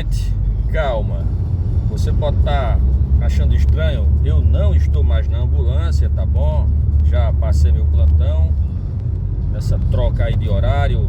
Gente, calma. Você pode estar achando estranho. Eu não estou mais na ambulância, tá bom? Já passei meu plantão. Nessa troca aí de horário,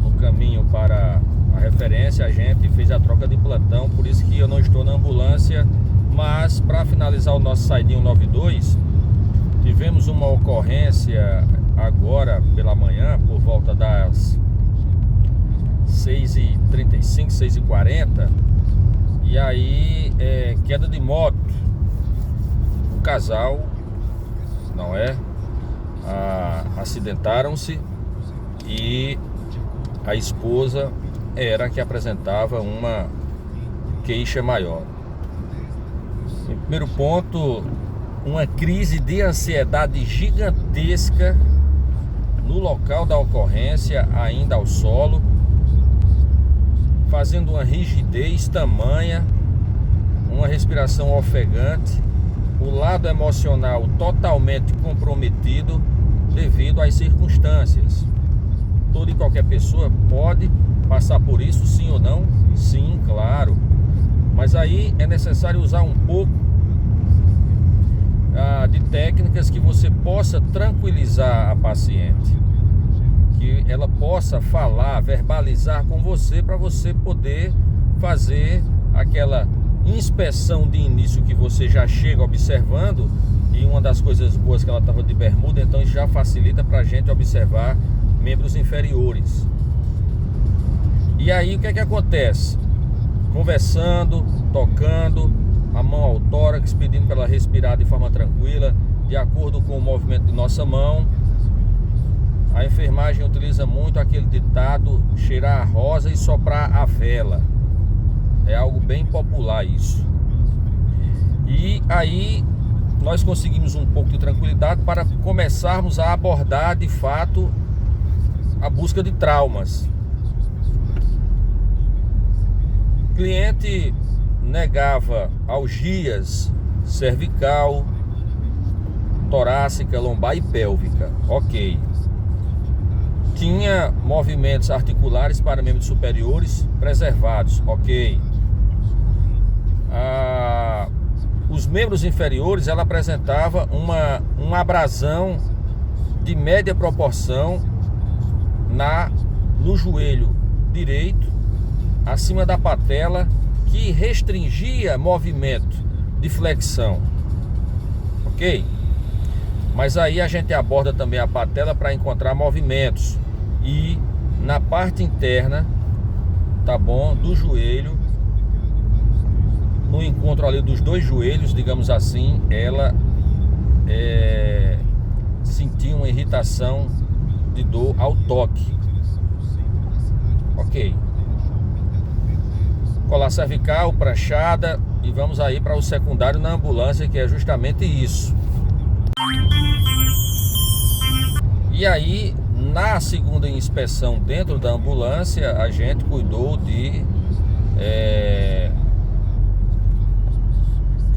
no caminho para a referência, a gente fez a troca de plantão. Por isso que eu não estou na ambulância. Mas para finalizar o nosso Saidinho 92, tivemos uma ocorrência agora pela manhã, por volta das 6h35, 6h40. E aí, queda de moto. Um casal, não é? Acidentaram-se e a esposa era a que apresentava uma queixa maior. Em primeiro ponto, uma crise de ansiedade gigantesca no local da ocorrência, ainda ao solo, fazendo uma rigidez tamanha, uma respiração ofegante, o lado emocional totalmente comprometido devido às circunstâncias. Toda e qualquer pessoa pode passar por isso, sim ou não? Sim, claro. Mas aí é necessário usar um pouco de técnicas que você possa tranquilizar a paciente, que ela possa falar, verbalizar com você, para você poder fazer aquela inspeção de início que você já chega observando. E uma das coisas boas que ela estava de bermuda, então já facilita para a gente observar membros inferiores. E aí o que é que acontece? Conversando, tocando a mão ao tórax, pedindo para ela respirar de forma tranquila, de acordo com o movimento de nossa mão. A enfermagem utiliza muito aquele ditado: cheirar a rosa e soprar a vela. É algo bem popular isso. E aí nós conseguimos um pouco de tranquilidade para começarmos a abordar de fato a busca de traumas. O cliente negava algias cervical, torácica, lombar e pélvica. Ok. Tinha movimentos articulares para membros superiores preservados. Ok. Os membros inferiores, ela apresentava uma abrasão de média proporção no joelho direito, acima da patela, que restringia movimento de flexão. Ok? Mas aí a gente aborda também a patela para encontrar movimentos. E na parte interna, tá bom, do joelho, no encontro ali dos dois joelhos, digamos assim, ela sentia uma irritação de dor ao toque. Ok. Colar cervical, pranchada, e vamos aí para o secundário na ambulância, que é justamente isso. E aí, na segunda inspeção dentro da ambulância, a gente cuidou de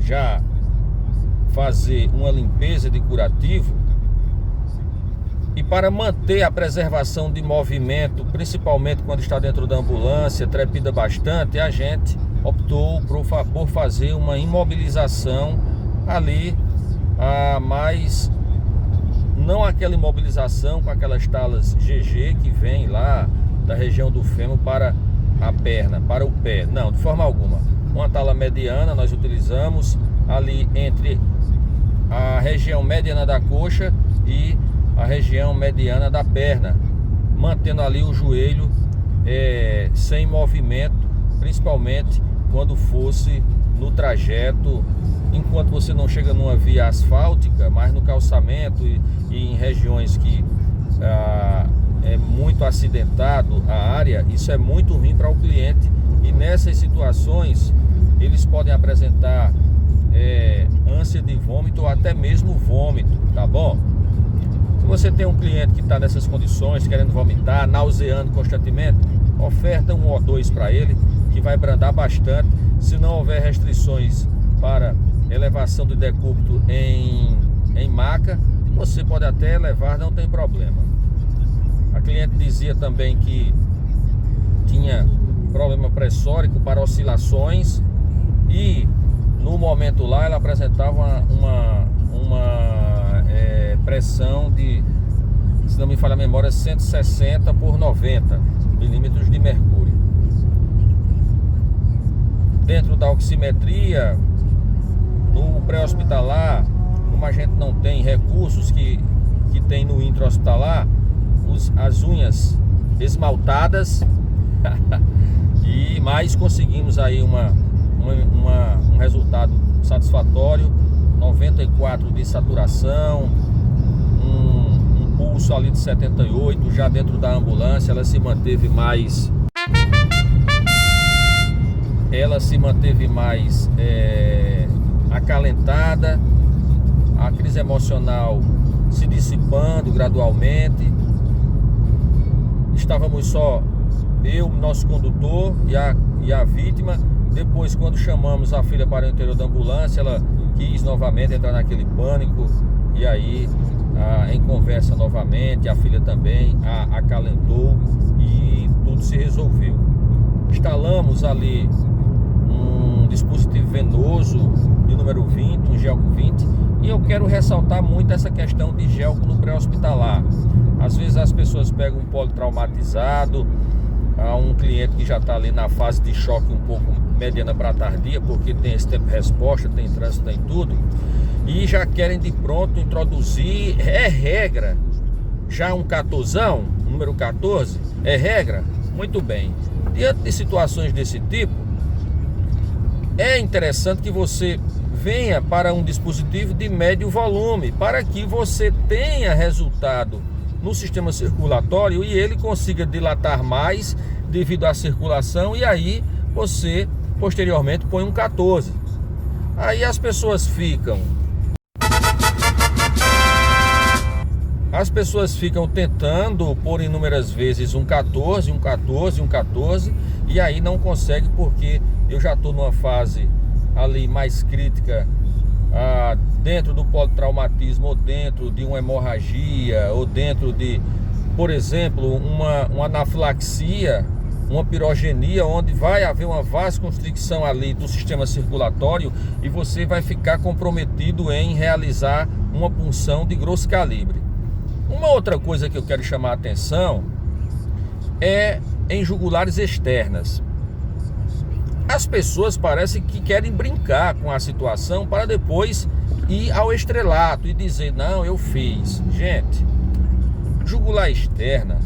já fazer uma limpeza de curativo. E para manter a preservação de movimento, principalmente quando está dentro da ambulância, trepida bastante, a gente optou por fazer uma imobilização ali, mas não aquela imobilização com aquelas talas GG que vem lá da região do fêmur para a perna, para o pé. Não, de forma alguma. Uma tala mediana nós utilizamos ali entre a região mediana da coxa e a região mediana da perna, mantendo ali o joelho sem movimento, principalmente quando fosse no trajeto, enquanto você não chega numa via asfáltica, mas no calçamento e em regiões que é muito acidentado a área. Isso é muito ruim para o cliente, e nessas situações eles podem apresentar ânsia de vômito ou até mesmo vômito, tá bom? Se você tem um cliente que está nessas condições, querendo vomitar, nauseando constantemente, oferta um O2 para ele, que vai brandar bastante. Se não houver restrições para elevação do decúbito em maca, você pode até levar, não tem problema. A cliente dizia também que tinha problema pressórico para oscilações, e no momento lá ela apresentava uma pressão de, se não me falha a memória, 160 por 90 milímetros de mercúrio. Dentro da oximetria, no pré-hospitalar, como a gente não tem recursos que tem no intra-hospitalar, as unhas esmaltadas, e mais conseguimos aí um resultado satisfatório, 94 de saturação, um pulso ali de 78, já dentro da ambulância. Ela se manteve mais acalentada, a crise emocional se dissipando gradualmente. Estávamos só eu, nosso condutor e a vítima. Depois, quando chamamos a filha para o interior da ambulância, ela quis novamente entrar naquele pânico, e aí em conversa novamente, a filha também acalentou e tudo se resolveu. Instalamos ali um dispositivo venoso de número 20, um Gelco 20, e eu quero ressaltar muito essa questão de Gelco no pré-hospitalar. Às vezes as pessoas pegam um politraumatizado, um cliente que já está ali na fase de choque um pouco mediana para tardia, porque tem esse tempo de resposta, tem trânsito, tem tudo, e já querem de pronto introduzir, é regra, já um 14ão, número 14, é regra? Muito bem. Diante de situações desse tipo, é interessante que você venha para um dispositivo de médio volume, para que você tenha resultado no sistema circulatório e ele consiga dilatar mais devido à circulação, e aí você posteriormente põe um 14. Aí as pessoas ficam tentando por inúmeras vezes um 14, um 14, um 14, e aí não consegue, porque eu já estou numa fase ali mais crítica, dentro do politraumatismo, ou dentro de uma hemorragia, ou dentro de, por exemplo, uma anafilaxia, uma pirogenia, onde vai haver uma vasoconstricção ali do sistema circulatório, e você vai ficar comprometido em realizar uma punção de grosso calibre. Uma outra coisa que eu quero chamar a atenção é em jugulares externas. As pessoas parecem que querem brincar com a situação para depois ir ao estrelato e dizer: não, eu fiz. Gente, jugular externa,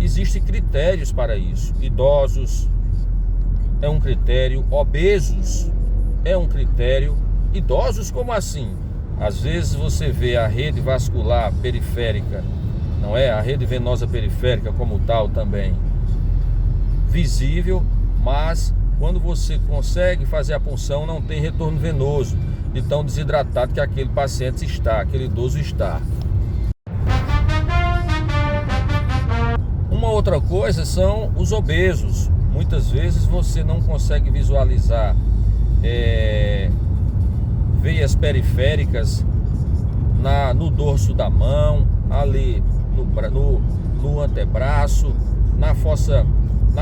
existem critérios para isso. Idosos é um critério, obesos é um critério. Idosos, como assim? Às vezes você vê a rede vascular periférica, não é? A rede venosa periférica como tal também visível, mas quando você consegue fazer a punção, não tem retorno venoso de tão desidratado que aquele paciente está, aquele idoso está. Uma outra coisa são os obesos. Muitas vezes você não consegue visualizar veias periféricas no dorso da mão, ali no antebraço, na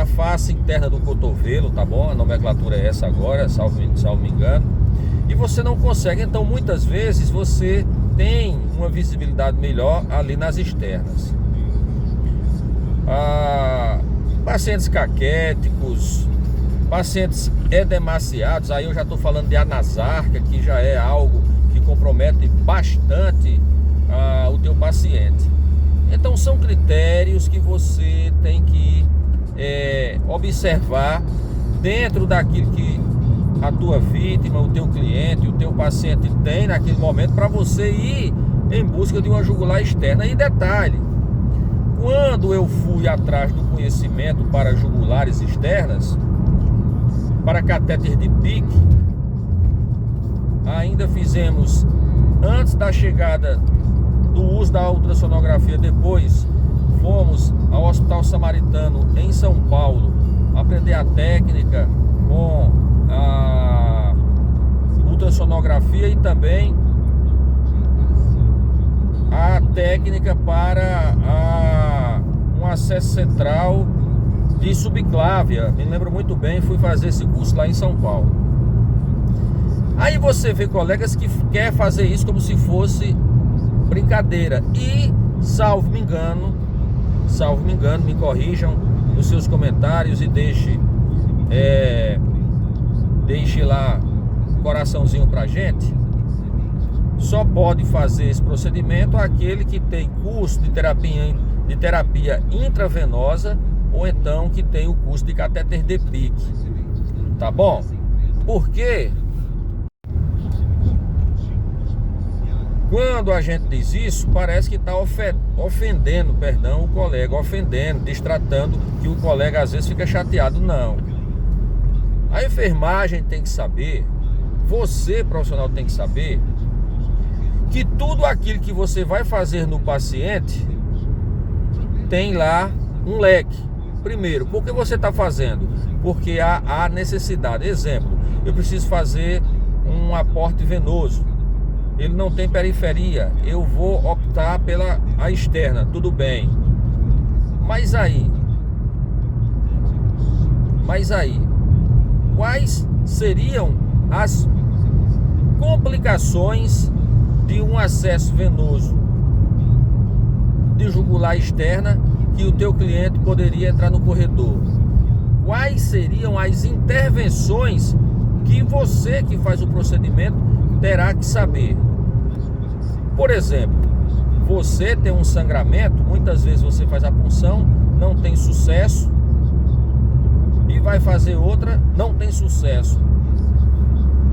face interna do cotovelo, tá bom? A nomenclatura é essa agora, salvo me engano. E você não consegue, então muitas vezes você tem uma visibilidade melhor ali nas externas. Pacientes caquéticos, pacientes edemaciados, aí eu já estou falando de anasarca, que já é algo que compromete bastante o teu paciente. Então são critérios que você tem que observar dentro daquilo que a tua vítima, o teu cliente, o teu paciente tem naquele momento, para você ir em busca de uma jugular externa. E detalhe, quando eu fui atrás do conhecimento para jugulares externas, para catéter de pique, ainda fizemos, antes da chegada do uso da ultrassonografia, depois fomos ao Hospital Samaritano em São Paulo aprender a técnica com a ultrassonografia e também a técnica para um acesso central de subclávia, me lembro muito bem, fui fazer esse curso lá em São Paulo. Aí você vê colegas que quer fazer isso como se fosse brincadeira. E, salvo me engano, me corrijam nos seus comentários e deixe lá um coraçãozinho pra gente. Só pode fazer esse procedimento aquele que tem curso de terapia intravenosa ou então que tem o curso de catéter de pique. Tá bom? Porque quando a gente diz isso, parece que está ofendendo o colega, destratando, que o colega às vezes fica chateado. Não. A enfermagem tem que saber, você profissional tem que saber, que tudo aquilo que você vai fazer no paciente tem lá um leque. Primeiro, por que você está fazendo? Porque há necessidade. Exemplo, eu preciso fazer um aporte venoso. Ele não tem periferia, eu vou optar pela externa, tudo bem. Mas aí, quais seriam as complicações de um acesso venoso de jugular externa que o teu cliente poderia entrar no corredor? Quais seriam as intervenções que você que faz o procedimento terá que saber? Por exemplo, você tem um sangramento, muitas vezes você faz a punção, não tem sucesso, e vai fazer outra, não tem sucesso.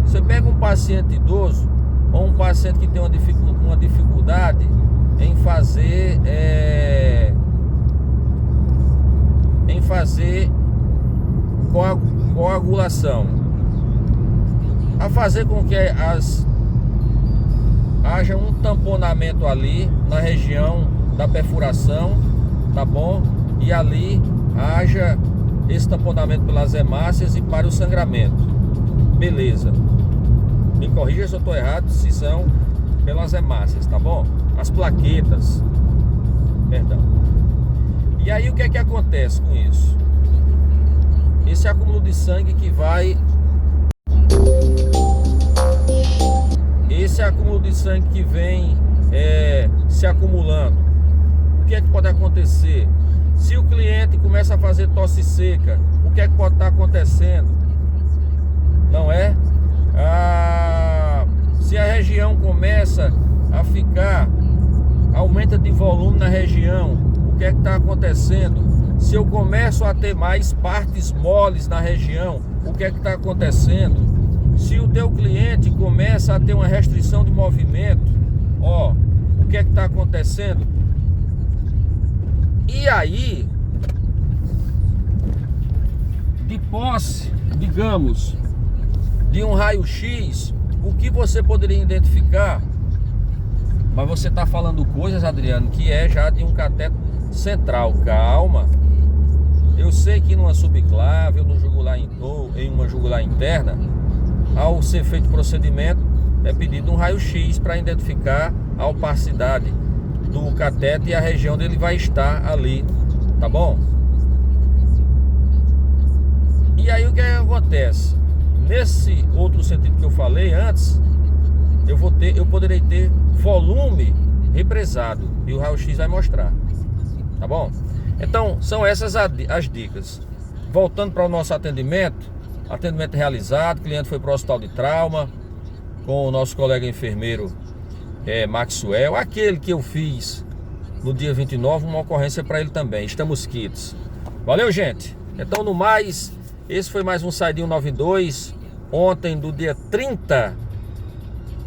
Você pega um paciente idoso ou um paciente que tem uma dificuldade em fazer coagulação, a fazer com que haja um tamponamento ali na região da perfuração, tá bom? E ali haja esse tamponamento pelas hemácias e para o sangramento. Beleza. Me corrija se eu estou errado, se são pelas hemácias, tá bom? As plaquetas. Perdão. E aí o que é que acontece com isso? Esse acúmulo de sangue que vai... Esse acúmulo de sangue que vem se acumulando, o que é que pode acontecer? Se o cliente começa a fazer tosse seca, o que é que pode estar acontecendo? Não é? Se a região começa a ficar, aumenta de volume na região, o que é que está acontecendo? Se eu começo a ter mais partes moles na região, o que é que está acontecendo? Se o teu cliente começa a ter uma restrição de movimento, o que é que está acontecendo? E aí, de posse, digamos, de um raio-x, o que você poderia identificar? Mas você está falando coisas, Adriano, que é já de um cateto central. Calma. Eu sei que numa subclave ou em uma jugular interna, ao ser feito o procedimento, é pedido um raio-x para identificar a opacidade do cateter e a região onde ele vai estar ali, tá bom? E aí o que acontece? Nesse outro sentido que eu falei antes, eu poderei ter volume represado e o raio-x vai mostrar, tá bom? Então, são essas as dicas. Voltando para o nosso atendimento realizado, o cliente foi para o hospital de trauma com o nosso colega enfermeiro Maxwell, aquele que eu fiz no dia 29, uma ocorrência para ele também. Estamos quites. Valeu, gente. Então, no mais, esse foi mais um Saidinho 92, ontem do dia 30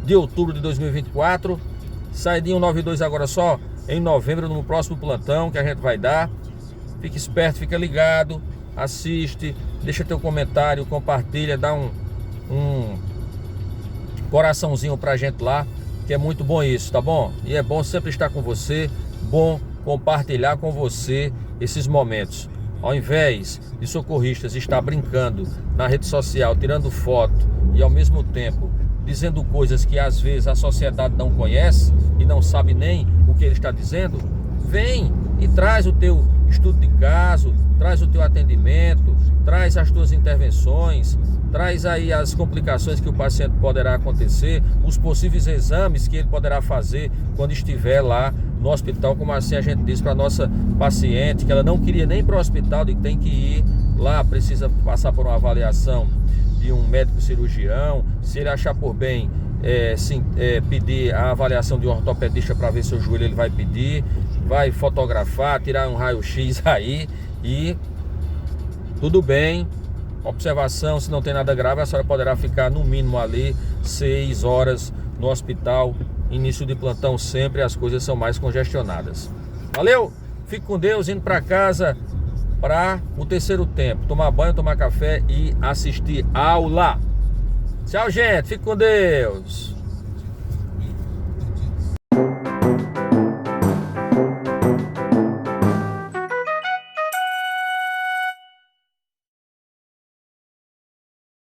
de outubro de 2024. Saidinho 92 agora só em novembro, no próximo plantão que a gente vai dar. Fique esperto, fica ligado, assiste, deixa teu comentário, compartilha, dá um coraçãozinho pra gente lá, que é muito bom isso, tá bom? E é bom sempre estar com você, bom compartilhar com você esses momentos. Ao invés de socorristas estar brincando na rede social, tirando foto e ao mesmo tempo dizendo coisas que às vezes a sociedade não conhece e não sabe nem o que ele está dizendo, vem e traz o teu estudo de caso, traz o teu atendimento, traz as tuas intervenções, traz aí as complicações que o paciente poderá acontecer, os possíveis exames que ele poderá fazer quando estiver lá no hospital, como assim a gente diz para nossa paciente que ela não queria nem para o hospital, de que tem que ir lá, precisa passar por uma avaliação de um médico cirurgião, se ele achar por bem pedir a avaliação de um ortopedista para ver seu joelho, ele vai pedir, vai fotografar, tirar um raio-x aí e tudo bem, observação, se não tem nada grave, a senhora poderá ficar no mínimo ali 6 horas no hospital, início de plantão sempre, as coisas são mais congestionadas. Valeu, fique com Deus, indo para casa para o terceiro tempo, tomar banho, tomar café e assistir aula. Tchau, gente, fique com Deus.